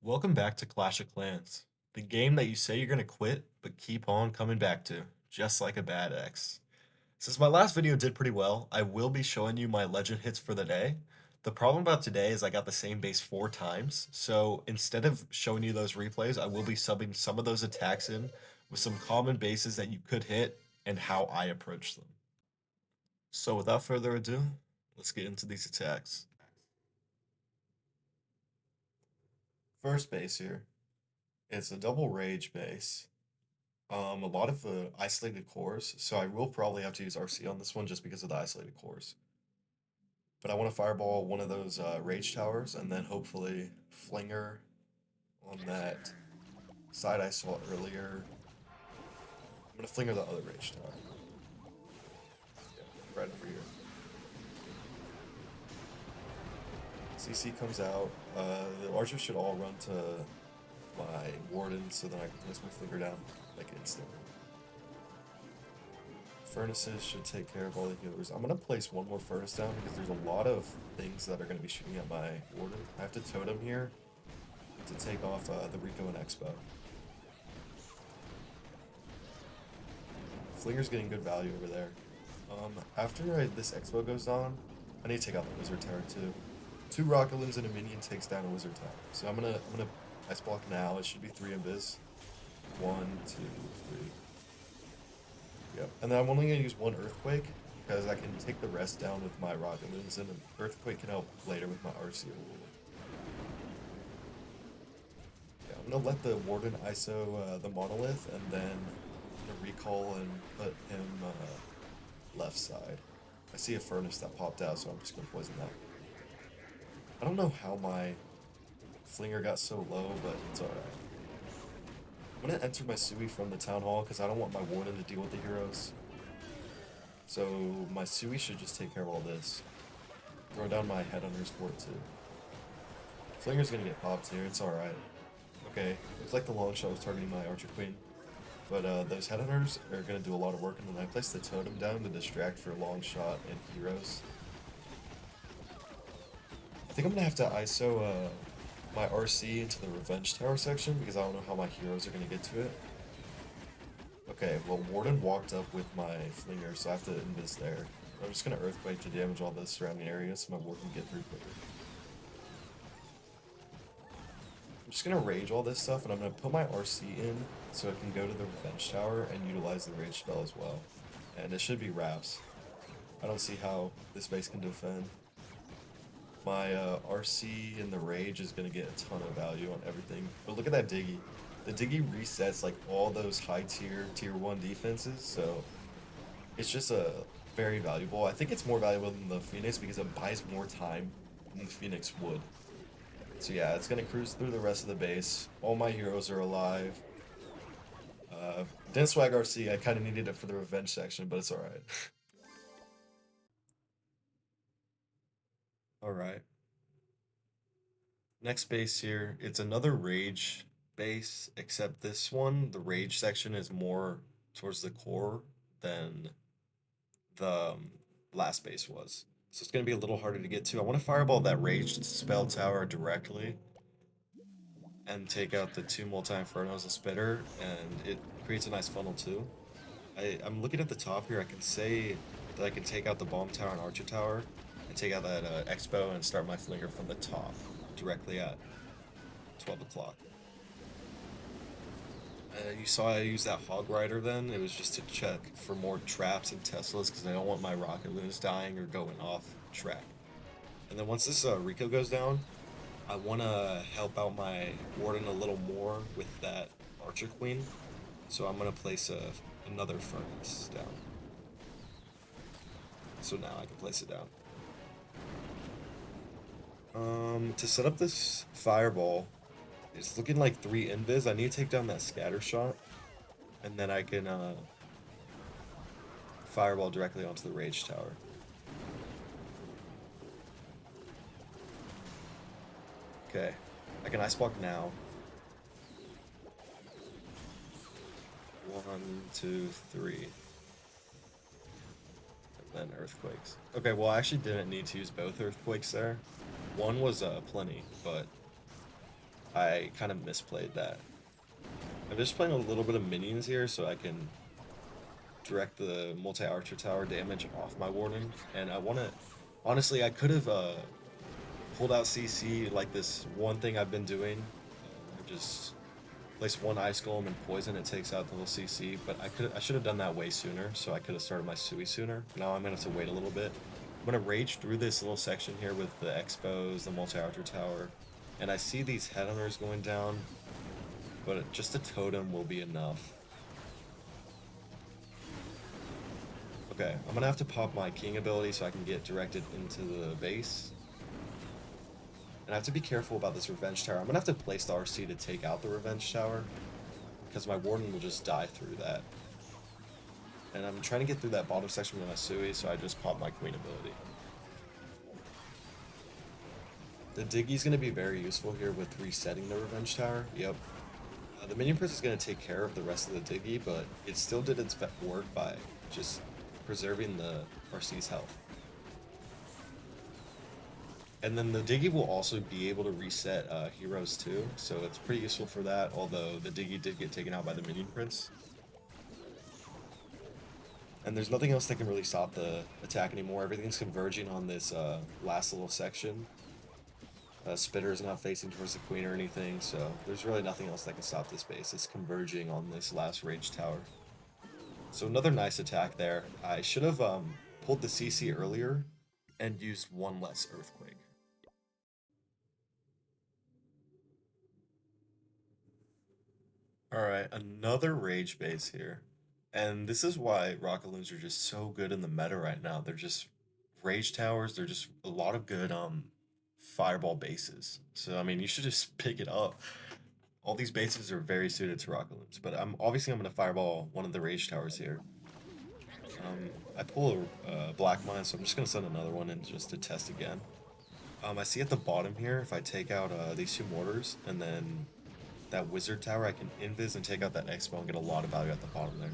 Welcome back to Clash of Clans, the game that you say you're gonna quit, but keep on coming back to, just like a bad ex. Since my last video did pretty well, I will be showing you my legend hits for the day. The problem about today is I got the same base 4 times, so instead of showing you those replays, I will be subbing some of those attacks in with some common bases that you could hit and how I approach them. So without further ado, let's get into these attacks. First base here, it's a double rage base. A lot of the isolated cores, so I will probably have to use RC on this one just because of the isolated cores. But I want to fireball one of those rage towers and then hopefully flinger on that side I saw earlier. I'm gonna flinger the other rage tower. Yeah, right over here. CC comes out. The archers should all run to my warden so then I can place my flinger down like instantly. Furnaces should take care of all the healers. I'm gonna place one more furnace down because there's a lot of things that are gonna be shooting at my warden. I have to totem here to take off the Rico and Expo. Flinger's getting good value over there. After this Expo goes on, I need to take out the wizard tower too. 2 rocketloons and a minion takes down a wizard tower. So I'm gonna ice block now. It should be 3 invis. 1, 2, 3. Yep, and then I'm only going to use 1 Earthquake, because I can take the rest down with my rocketloons, and an Earthquake can help later with my RC. Yeah, I'm going to let the Warden ISO the Monolith, and then I'm going to recall and put him left side. I see a Furnace that popped out, so I'm just going to poison that. I don't know how my Flinger got so low, but it's alright. I'm gonna enter my Sui from the Town Hall because I don't want my Warden to deal with the heroes. So my Sui should just take care of all this. Throw down my Headhunters for it too. Flinger's gonna get popped here, it's alright. Okay, looks like the long shot was targeting my Archer Queen. But those Headhunters are gonna do a lot of work, and then I place the Totem down to distract for long shot and heroes. I think I'm gonna have to ISO my RC into the Revenge Tower section because I don't know how my heroes are going to get to it. Okay, well Warden walked up with my Flinger, so I have to invis there. I'm just going to Earthquake to damage all the surrounding areas so my Warden can get through quicker. I'm just going to rage all this stuff and I'm going to put my RC in so it can go to the Revenge Tower and utilize the rage spell as well. And it should be Wraps. I don't see how this base can defend. My RC in the Rage is going to get a ton of value on everything. But look at that Diggy. The Diggy resets like all those high tier 1 defenses, so it's just very valuable. I think it's more valuable than the Phoenix because it buys more time than the Phoenix would. So yeah, it's going to cruise through the rest of the base. All my heroes are alive. Didn't swag RC, I kind of needed it for the revenge section, but it's alright. Alright. Next base here, it's another Rage base, except this one, the Rage section is more towards the core than the last base was. So it's going to be a little harder to get to. I want to fireball that Rage spell tower directly and take out the 2 multi-infernos and spitter, and it creates a nice funnel too. I'm looking at the top here, I can say that I can take out the bomb tower and archer tower and take out that expo and start my flinger from the top directly at 12 o'clock. You saw I used that Hog Rider then. It was just to check for more traps and Teslas because I don't want my rocketloons dying or going off track. And then once this Rico goes down, I want to help out my Warden a little more with that Archer Queen. So I'm going to place another Furnace down. So now I can place it down. To set up this Fireball, it's looking like 3 invis. I need to take down that scatter shot, and then I can Fireball directly onto the Rage Tower. Okay, I can Ice Block now. 1, 2, 3. And then Earthquakes. Okay, well I actually didn't need to use both Earthquakes there. One was plenty, but I kind of misplayed that. I'm just playing a little bit of minions here so I can direct the multi-archer tower damage off my warden. And I want to, honestly, I could have pulled out CC like this one thing I've been doing. Just place one ice golem and poison, it takes out the little CC. But I should have done that way sooner, so I could have started my Sui sooner. Now I'm gonna have to wait a little bit. I'm gonna rage through this little section here with the expos, the multi-archer tower, and I see these headhunters going down, but just a totem will be enough. Okay, I'm gonna have to pop my king ability so I can get directed into the base. And I have to be careful about this revenge tower. I'm gonna have to place the RC to take out the revenge tower, because my warden will just die through that. And I'm trying to get through that bottom section with my Sui, so I just pop my queen ability. The Diggy's gonna be very useful here with resetting the revenge tower. Yep. The minion prince is gonna take care of the rest of the Diggy, but it still did its work by just preserving the RC's health. And then the Diggy will also be able to reset heroes too, so it's pretty useful for that, although the Diggy did get taken out by the minion prince. And there's nothing else that can really stop the attack anymore. Everything's converging on this last little section. Spitter is not facing towards the queen or anything, so there's really nothing else that can stop this base. It's converging on this last rage tower. So another nice attack there. I should have pulled the CC earlier and used one less earthquake. Alright, another rage base here. And this is why rocketloons are just so good in the meta right now. They're just rage towers, they're just a lot of good fireball bases. So I mean you should just pick it up. All these bases are very suited to rocketloons, but I'm gonna fireball one of the rage towers here. I pull a black mine, so I'm just gonna send another one in just to test again. I see at the bottom here, if I take out these two mortars and then that wizard tower, I can invis and take out that expo and get a lot of value at the bottom there.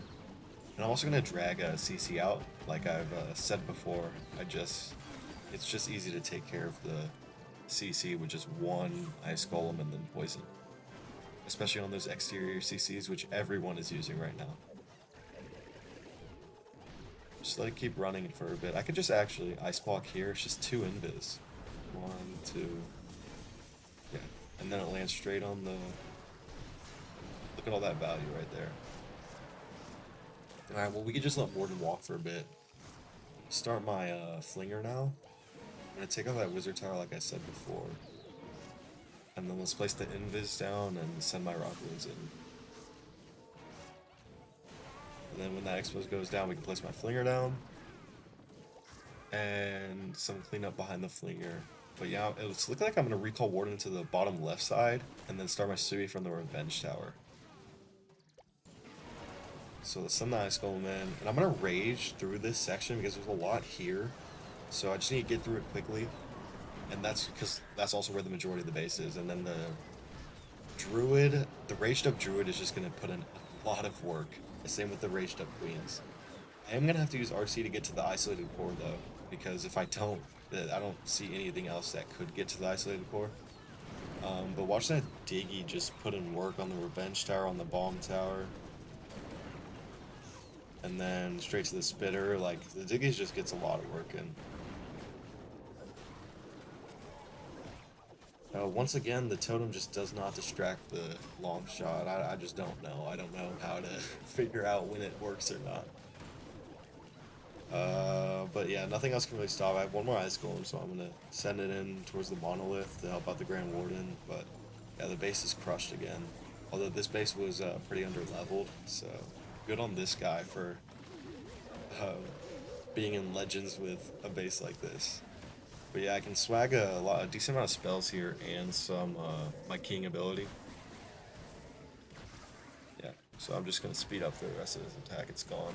And I'm also gonna drag a CC out, like I've said before. It's just easy to take care of the CC with just one ice golem and then poison, especially on those exterior CCs, which everyone is using right now. Just let it keep running for a bit. I could just actually ice block here. It's just two invis. One, two. Yeah. And then it lands straight on the... Look at all that value right there. Alright, well we could just let Warden walk for a bit. Start my flinger now. I'm gonna take out that wizard tower like I said before. And then let's place the invis down and send my rocketloons in. And then when that expose goes down, we can place my flinger down. And some cleanup behind the flinger. But yeah, it's looking like I'm going to recall Warden to the bottom left side, and then start my Sui from the Revenge Tower. So let's send the Ice Golem in, and I'm going to rage through this section because there's a lot here. So I just need to get through it quickly. And that's because that's also where the majority of the base is. And then the Druid, the raged up Druid is just going to put in a lot of work. The same with the raged up Queens. I am going to have to use RC to get to the isolated core though, because if I don't see anything else that could get to the isolated core. But watch that Diggy just put in work on the Revenge Tower, on the Bomb Tower. And then straight to the Spitter. Like, the Diggy just gets a lot of work in. Once again, the totem just does not distract the long shot. I just don't know. I don't know how to figure out when it works or not. But yeah, nothing else can really stop. I have one more Ice Golem, so I'm going to send it in towards the Monolith to help out the Grand Warden. But yeah, the base is crushed again. Although this base was pretty under-leveled, so good on this guy for being in Legends with a base like this. But yeah, I can swag a decent amount of spells here and some my King ability. Yeah, so I'm just going to speed up the rest of his attack. It's gone.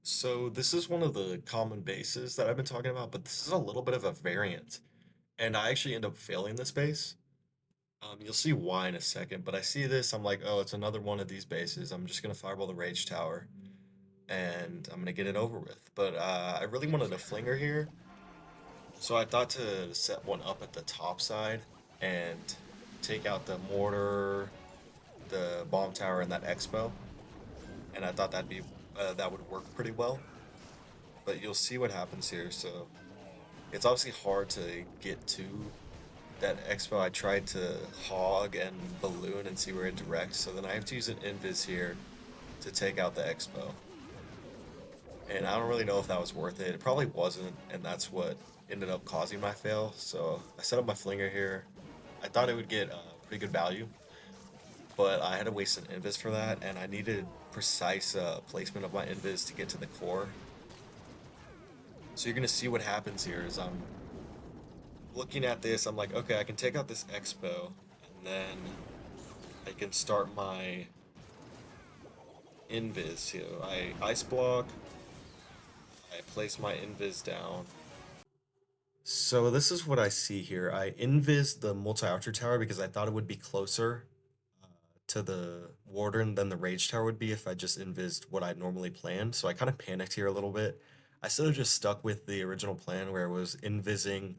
So this is one of the common bases that I've been talking about, but this is a little bit of a variant. And I actually end up failing this base. You'll see why in a second, but I see this, I'm like, oh, it's another one of these bases. I'm just going to fireball the Rage Tower. and I'm gonna get it over with. But I really wanted a flinger here, so I thought to set one up at the top side and take out the mortar, the bomb tower, and that expo. And I thought that would work pretty well. But you'll see what happens here. So it's obviously hard to get to that expo. I tried to hog and balloon and see where it directs. So then I have to use an invis here to take out the expo. And I don't really know if that was worth it. It probably wasn't, and that's what ended up causing my fail. So I set up my flinger here. I thought it would get pretty good value, but I had to waste an invis for that, and I needed precise placement of my invis to get to the core. So you're gonna see what happens here is I'm looking at this. I'm like, okay, I can take out this expo, and then I can start my invis here. I ice block. I place my invis down. So this is what I see here. I invis the multi-archer tower because I thought it would be closer uh, to the warden than the rage tower would be if I just invised what I'd normally planned. So I kind of panicked here a little bit. I should have just stuck with the original plan where it was invising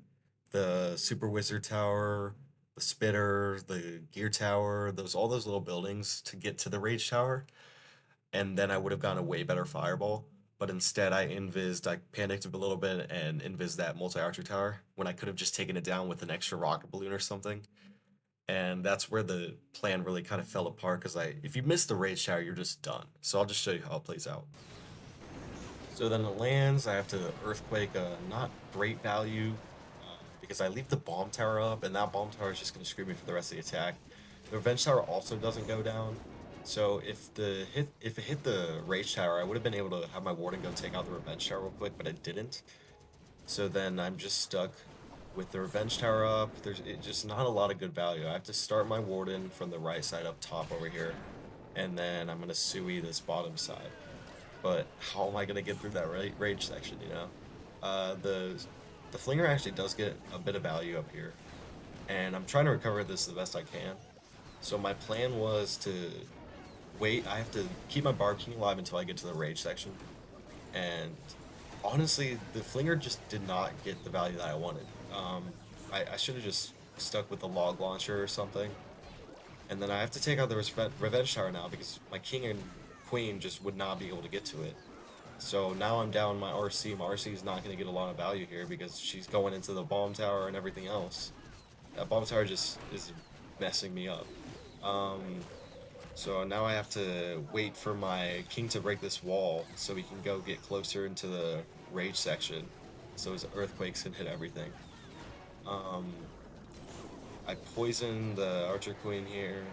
the super wizard tower, the spitter, the gear tower, those all those little buildings to get to the rage tower, and then I would have gotten a way better fireball. But instead, I panicked a little bit and invised that multi-archer tower when I could have just taken it down with an extra rocket balloon or something. And that's where the plan really kind of fell apart because if you miss the rage tower, you're just done. So I'll just show you how it plays out. So then it lands. I have to earthquake, not great value because I leave the bomb tower up, and that bomb tower is just going to screw me for the rest of the attack. The revenge tower also doesn't go down, so if it hit the rage tower, I would have been able to have my warden go take out the revenge tower real quick, but it didn't. So then I'm just stuck with the revenge tower up. Just not a lot of good value. I have to start my warden from the right side up top over here, and then I'm gonna sui this bottom side. But how am I gonna get through that rage section? You know, the flinger actually does get a bit of value up here, and I'm trying to recover this the best I can. So my plan was to wait. I have to keep my Barb King alive until I get to the rage section. And honestly, the flinger just did not get the value that I wanted. I should have just stuck with the log launcher or something. And then I have to take out the revenge tower now because my king and queen just would not be able to get to it. So now I'm down my RC. My RC is not going to get a lot of value here because she's going into the bomb tower and everything else. That bomb tower just is messing me up. Um, so now I have to wait for my king to break this wall so we can go get closer into the rage section so his earthquakes can hit everything. Um, I poison the archer queen here.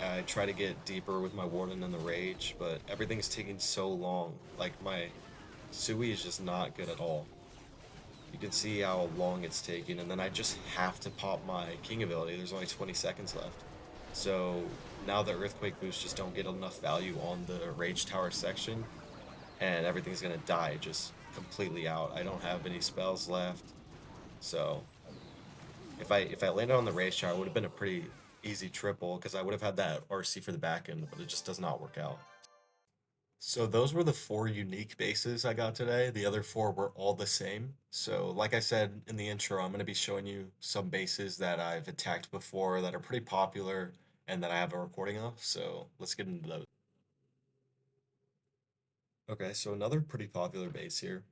I try to get deeper with my warden in the rage, but everything's taking so long. Like my Sui is just not good at all. You can see how long it's taking, and then I just have to pop my king ability. There's only 20 seconds left. So now the earthquake boosts just don't get enough value on the rage tower section, and everything's gonna die just completely out. I don't have any spells left, so if I landed on the rage tower, it would have been a pretty easy triple because I would have had that RC for the back end, but it just does not work out. So those were the four unique bases I got today. The other four were all the same. So like I said in the intro, I'm going to be showing you some bases that I've attacked before that are pretty popular and that I have a recording of. So let's get into those. Okay, so another pretty popular base here.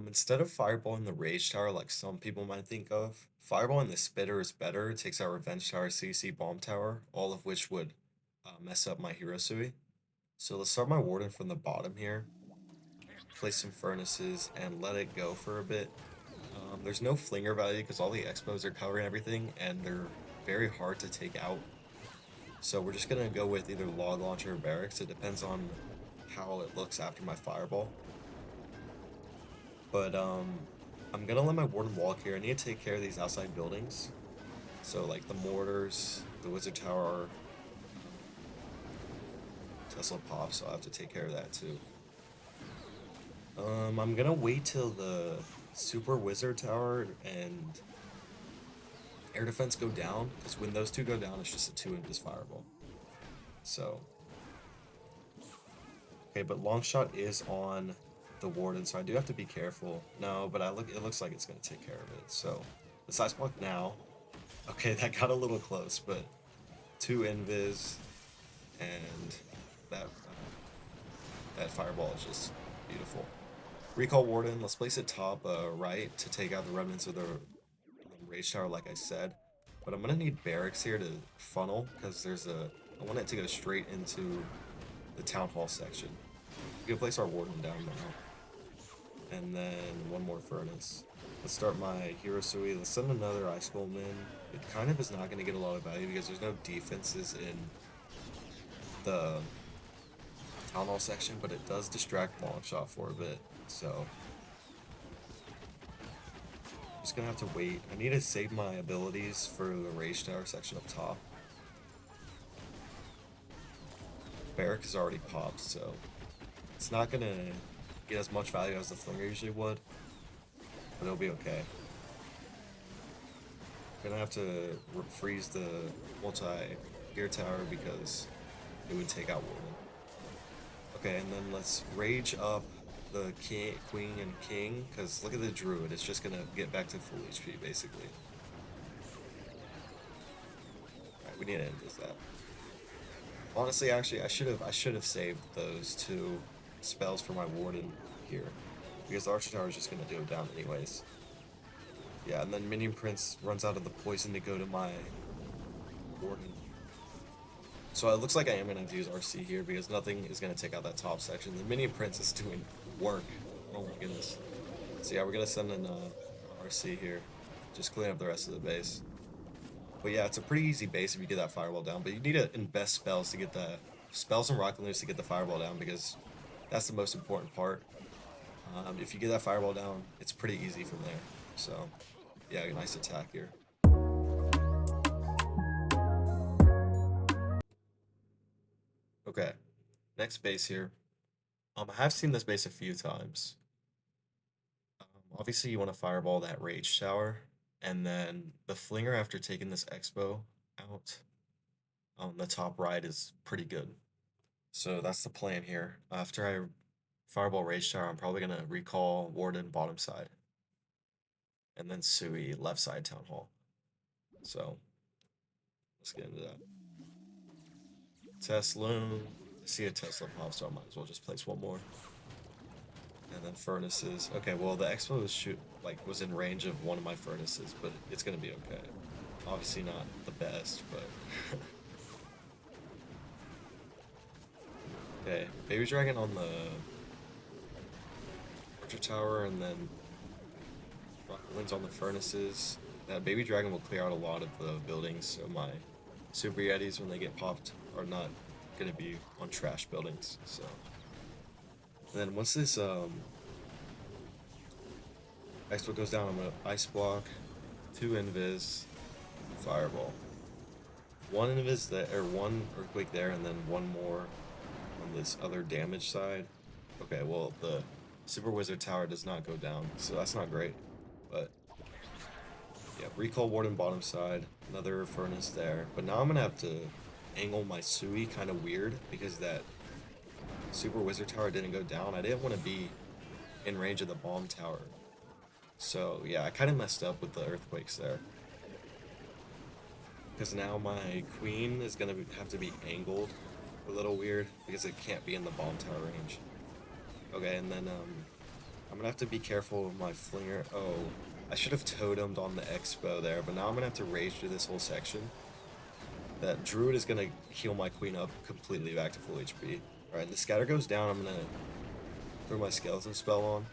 Instead of fireballing the rage tower like some people might think of, fireballing the spitter is better. It takes out revenge tower, CC, bomb tower, all of which would mess up my hero sui. So let's start my warden from the bottom here. Place some furnaces and let it go for a bit. There's no flinger value because all the expos are covering everything and they're very hard to take out. So we're just gonna go with either log launcher or barracks. It depends on how it looks after my fireball. But I'm gonna let my warden walk here. I need to take care of these outside buildings. So like the mortars, the wizard tower, Tesla pop, so I have to take care of that too. I'm gonna wait till the super wizard tower and air defense go down, because when those two go down, it's just a 2 invis fireball. So Okay, but long shot is on the warden, so I do have to be careful. No, but it looks like it's gonna take care of it. So the size block now. Okay, that got a little close, but two invis and that fireball is just beautiful. Recall warden. Let's place it top right to take out the remnants of the rage tower, like I said. But I'm gonna need barracks here to funnel because I want it to go straight into the town hall section. We can place our warden down now. And then one more furnace. Let's start my hero Sui. Let's send another ice golem in. It kind of is not going to get a lot of value because there's no defenses in the town hall section, but it does distract Longshot for a bit. So I'm just gonna have to wait. I need to save my abilities for the rage tower section up top. Barrack is already popped, so it's not gonna get as much value as the Flinger usually would, but it'll be okay. Gonna have to freeze the multi-gear tower because it would take out Warden. Okay, and then let's rage up the king, queen, and king, because look at the druid. It's just gonna get back to full HP basically. Alright, we need to end this that. Honestly, actually, I should have saved those two spells for my warden here, because the archer tower is just gonna do it down anyways. Yeah, and then Minion Prince runs out of the poison to go to my warden. So it looks like I am gonna have to use RC here because nothing is gonna take out that top section. The Minion Prince is doing work. Oh my goodness. So yeah, we're gonna send an RC here, just clean up the rest of the base. But yeah, it's a pretty easy base if you get that firewall down, but you need to invest spells to get the spells and rocketloons to get the firewall down because that's the most important part. If you get that firewall down, it's pretty easy from there. So yeah, nice attack here. Okay, next base here. I have seen this base a few times. Obviously, you want to fireball that rage tower, and then the flinger after taking this expo out on the top right is pretty good. So that's the plan here. After I fireball rage tower, I'm probably gonna recall warden bottom side, and then Sui left side town hall. So let's get into that. Tesloon. I see a Tesla pop, so I might as well just place one more. And then furnaces. Okay, well the expo was in range of one of my furnaces, but it's gonna be okay. Obviously not the best, but okay. Baby Dragon on the Archer Tower, and then Rocketloons on the furnaces. That Baby Dragon will clear out a lot of the buildings, so my Super Yetis, when they get popped, are not gonna be on trash buildings. So, and then once this expo goes down, I'm gonna ice block, two invis, fireball, one invis there, or one earthquake there, and then one more on this other damage side. Okay, well the Super Wizard Tower does not go down, so that's not great, but yeah, recall warden bottom side, another furnace there. But now I'm gonna have to angle my Sui kind of weird because that Super Wizard Tower didn't go down. I didn't want to be in range of the bomb tower. So yeah, I kind of messed up with the earthquakes there. Because now my queen is gonna have to be angled a little weird because it can't be in the bomb tower range. Okay, and then I'm gonna have to be careful with my flinger. Oh, I should have totemed on the expo there, but now I'm gonna have to rage through this whole section. That druid is gonna heal my queen up completely back to full HP. Alright, the scatter goes down, I'm gonna throw my skeleton spell on.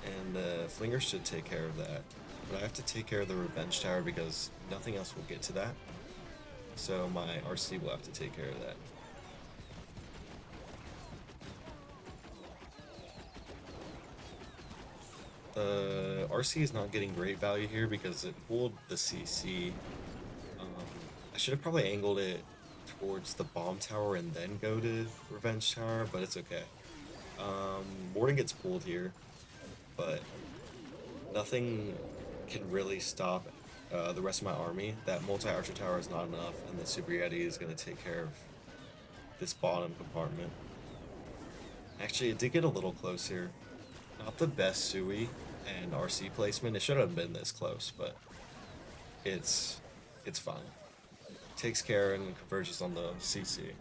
And the flinger should take care of that. But I have to take care of the revenge tower because nothing else will get to that. So my RC will have to take care of that. RC is not getting great value here because it pulled the CC. I should have probably angled it towards the bomb tower and then go to revenge tower, but it's okay. Warden gets pulled here, but nothing can really stop the rest of my army. That multi-archer tower is not enough, and the Super Yeti is going to take care of this bottom compartment. Actually, it did get a little close here. Not the best Sui and RC placement. It should have been this close, but it's it's fine. Takes care and converges on the CC.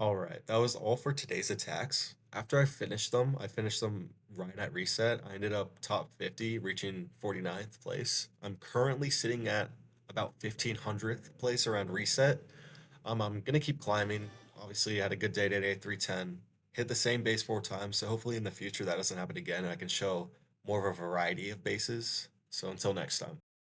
Alright, that was all for today's attacks. After I finished them right at reset. I ended up top 50, reaching 49th place. I'm currently sitting at about 1500th place around reset. I'm gonna keep climbing. Obviously, I had a good day today, 310. Hit the same base 4 times, so hopefully in the future that doesn't happen again and I can show more of a variety of bases. So until next time.